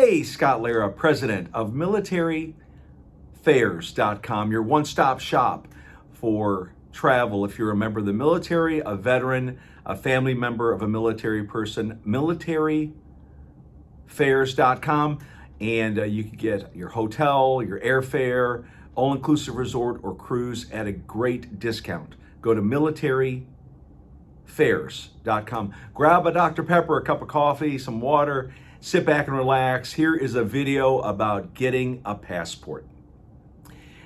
Hey, Scott Lara, president of militaryfairs.com, your one-stop shop for travel. If you're a member of the military, a veteran, a family member of a military person, militaryfairs.com, and you can get your hotel, your airfare, all-inclusive resort or cruise at a great discount. Go to militaryfairs.com. Grab a Dr. Pepper, a cup of coffee, some water, sit back and relax. Here is a video about getting a passport.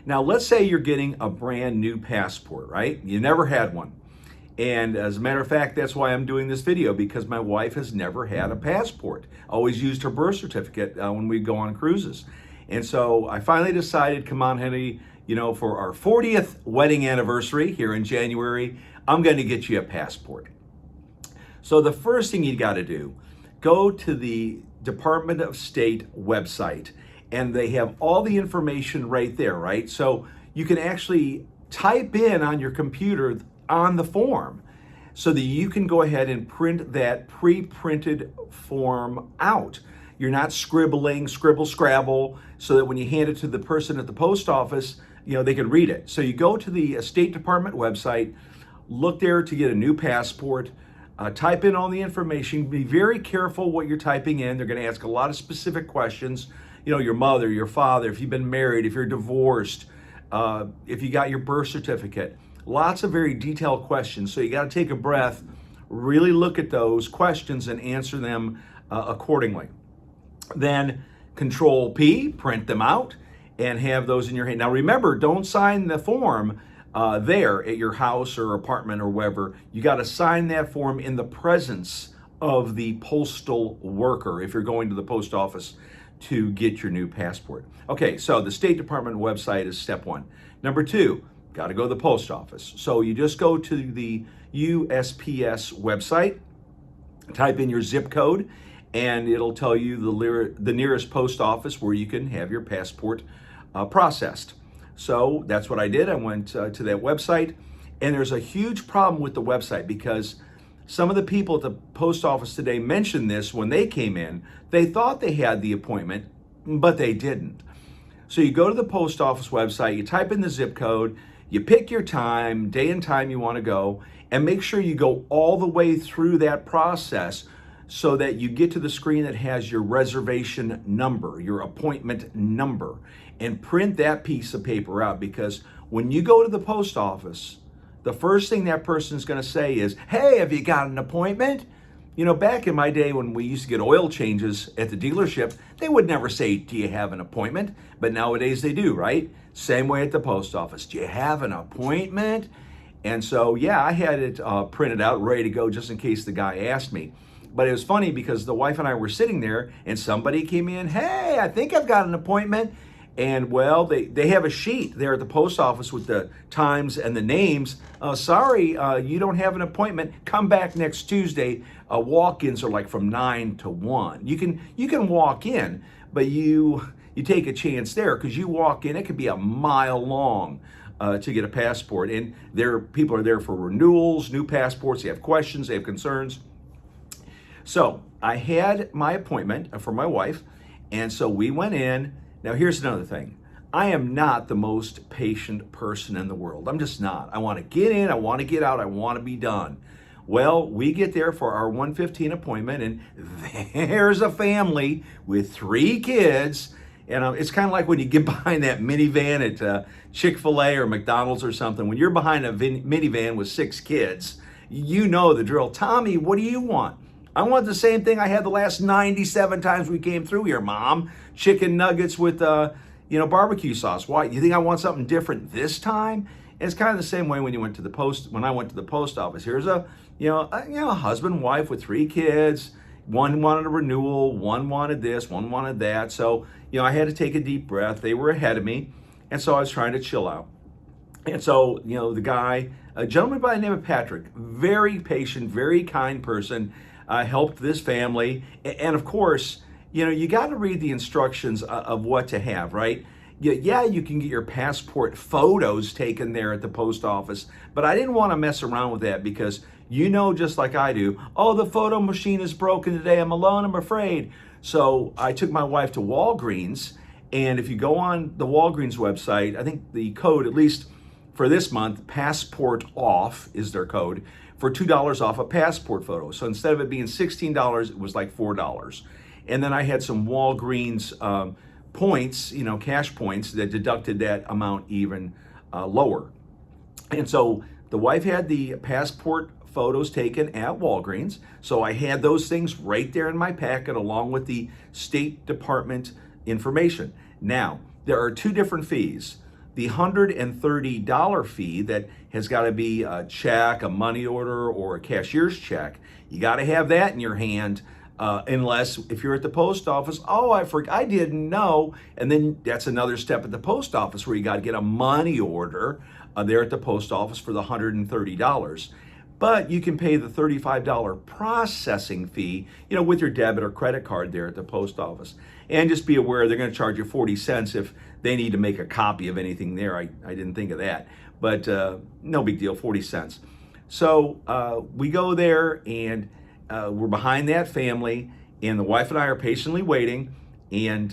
Now, let's say you're getting a brand new passport, right? You never had one. And as a matter of fact, that's why I'm doing this video, because my wife has never had a passport. Always used her birth certificate when we go on cruises. And so I finally decided, come on, honey, for our 40th wedding anniversary here in January, I'm going to get you a passport. So the first thing you got to do, go to the Department of State website, and they have all the information right there, right? So you can actually type in on your computer on the form so that you can go ahead and print that pre-printed form out. You're not scribbling, scribble, scrabble, so that when you hand it to the person at the post office, they can read it. So you go to the State Department website, look there to get a new passport, type in all the information. Be very careful what you're typing in. They're going to ask a lot of specific questions. Your mother, your father, if you've been married, if you're divorced, if you got your birth certificate. Lots of very detailed questions. So you got to take a breath, really look at those questions and answer them accordingly. Then Control P, print them out and have those in your hand. Now remember, don't sign the form there at your house or apartment or wherever. You got to sign that form in the presence of the postal worker if you're going to the post office to get your new passport. Okay, so the State Department website is step one. Number two, got to go to the post office. So you just go to the USPS website, type in your zip code, and it'll tell you the nearest post office where you can have your passport processed. So that's what I did. I went to that website, and there's a huge problem with the website because some of the people at the post office today mentioned this when they came in. They thought they had the appointment, but they didn't. So you go to the post office website, you type in the zip code, you pick your time, day and time you want to go, and make sure you go all the way through that process so that you get to the screen that has your reservation number, your appointment number, and print that piece of paper out, because when you go to the post office, the first thing that person's going to say is, hey, have you got an appointment? Back in my day when we used to get oil changes at the dealership, they would never say, do you have an appointment? But nowadays they do, right? Same way at the post office. Do you have an appointment? And so, yeah, I had it printed out, ready to go, just in case the guy asked me. But it was funny because the wife and I were sitting there and somebody came in, hey, I think I've got an appointment. And well, they have a sheet there at the post office with the times and the names. Sorry, you don't have an appointment. Come back next Tuesday. Walk-ins are like from 9 to 1. You can walk in, but you take a chance there, because you walk in, it could be a mile long to get a passport. And people are there for renewals, new passports. They have questions, they have concerns. So I had my appointment for my wife, and so we went in. Now here's another thing. I am not the most patient person in the world. I'm just not. I want to get in, I want to get out, I want to be done. Well, we get there for our 1:15 appointment, and there's a family with 3 kids. And it's kind of like when you get behind that minivan at Chick-fil-A or McDonald's or something. When you're behind a minivan with 6 kids, you know the drill. Tommy, what do you want? I want the same thing I had the last 97 times we came through here, Mom. Chicken nuggets with, barbecue sauce. Why? You think I want something different this time? And it's kind of the same way when I went to the post office. Here's a husband, wife with 3 kids. One wanted a renewal, one wanted this, one wanted that. So, I had to take a deep breath. They were ahead of me. And so I was trying to chill out. And so, the guy, a gentleman by the name of Patrick, very patient, very kind person, helped this family. And of course, you got to read the instructions of what to have, right? Yeah, you can get your passport photos taken there at the post office, but I didn't want to mess around with that because just like I do, oh, the photo machine is broken today, I'm alone, I'm afraid. So I took my wife to Walgreens, and if you go on the Walgreens website, I think the code, at least for this month, passport off is their code, for $2 off a passport photo. So instead of it being $16, it was like $4. And then I had some Walgreens points, cash points that deducted that amount even lower. And so the wife had the passport photos taken at Walgreens. So I had those things right there in my packet along with the State Department information. Now, there are two different fees. The $130 fee that has got to be a check, a money order, or a cashier's check. You got to have that in your hand, unless if you're at the post office, I didn't know. And then that's another step at the post office where you got to get a money order there at the post office for the $130. But you can pay the $35 processing fee, with your debit or credit card there at the post office. And just be aware they're going to charge you 40 cents if they need to make a copy of anything there. I didn't think of that, but no big deal, 40 cents. So we go there and we're behind that family, and the wife and I are patiently waiting. And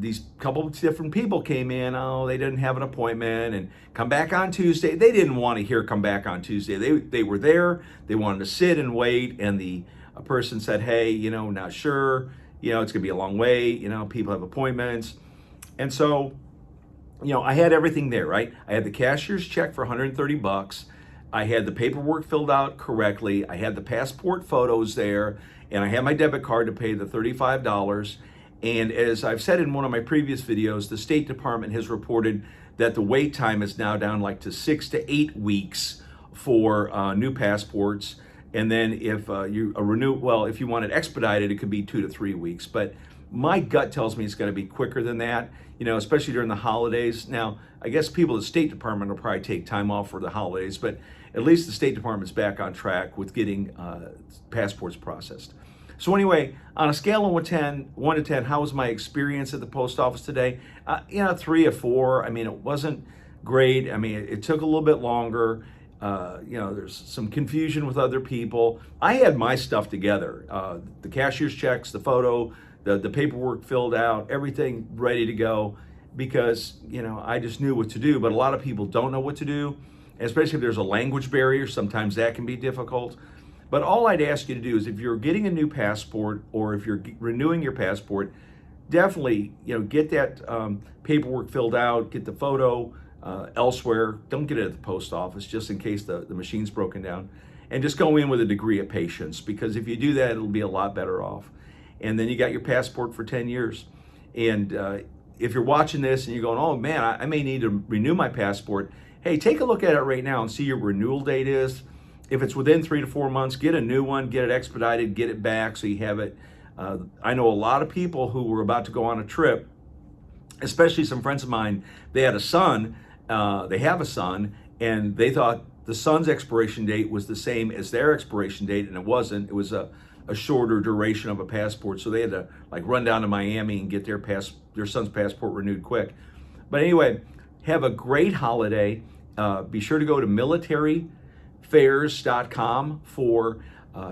these couple of different people came in. Oh, they didn't have an appointment and come back on Tuesday. They didn't want to hear come back on Tuesday. They were there. They wanted to sit and wait. And the person said, hey, not sure. It's going to be a long wait. People have appointments. And so, I had everything there, right? I had the cashier's check for $130. I had the paperwork filled out correctly. I had the passport photos there. And I had my debit card to pay the $35. And as I've said in one of my previous videos, the State Department has reported that the wait time is now down like to 6 to 8 weeks for new passports. And then if if you want it expedited, it could be 2 to 3 weeks. But my gut tells me it's going to be quicker than that, especially during the holidays. Now, I guess people at the State Department will probably take time off for the holidays, but at least the State Department's back on track with getting passports processed. So anyway, on a scale of 1 to 10, how was my experience at the post office today? 3 or 4. It wasn't great. It took a little bit longer. There's some confusion with other people. I had my stuff together. The cashier's checks, the photo, the paperwork filled out, everything ready to go because, I just knew what to do. But a lot of people don't know what to do, especially if there's a language barrier. Sometimes that can be difficult. But all I'd ask you to do is if you're getting a new passport or if you're renewing your passport, definitely, get that paperwork filled out, get the photo elsewhere. Don't get it at the post office just in case the machine's broken down. And just go in with a degree of patience because if you do that, it'll be a lot better off. And then you got your passport for 10 years. And if you're watching this and you're going, oh man, I may need to renew my passport. Hey, take a look at it right now and see your renewal date is. If it's within 3 to 4 months, get a new one, get it expedited, get it back so you have it. I know a lot of people who were about to go on a trip, especially some friends of mine, they had a son, they have a son, and they thought the son's expiration date was the same as their expiration date, and it wasn't. It was a shorter duration of a passport, so they had to run down to Miami and get their son's passport renewed quick. But anyway, have a great holiday. Be sure to go to militaryfairs.com for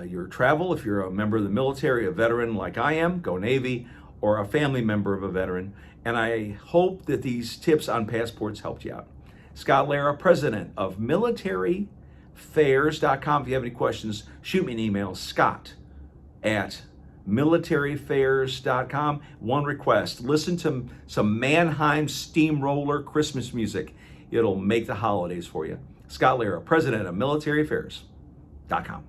your travel. If you're a member of the military, a veteran like I am, go Navy, or a family member of a veteran. And I hope that these tips on passports helped you out. Scott Lara, president of militaryfairs.com. If you have any questions, shoot me an email, scott@militaryfairs.com. One request, listen to some Mannheim Steamroller Christmas music. It'll make the holidays for you. Scott Lara, president of militaryfairs.com.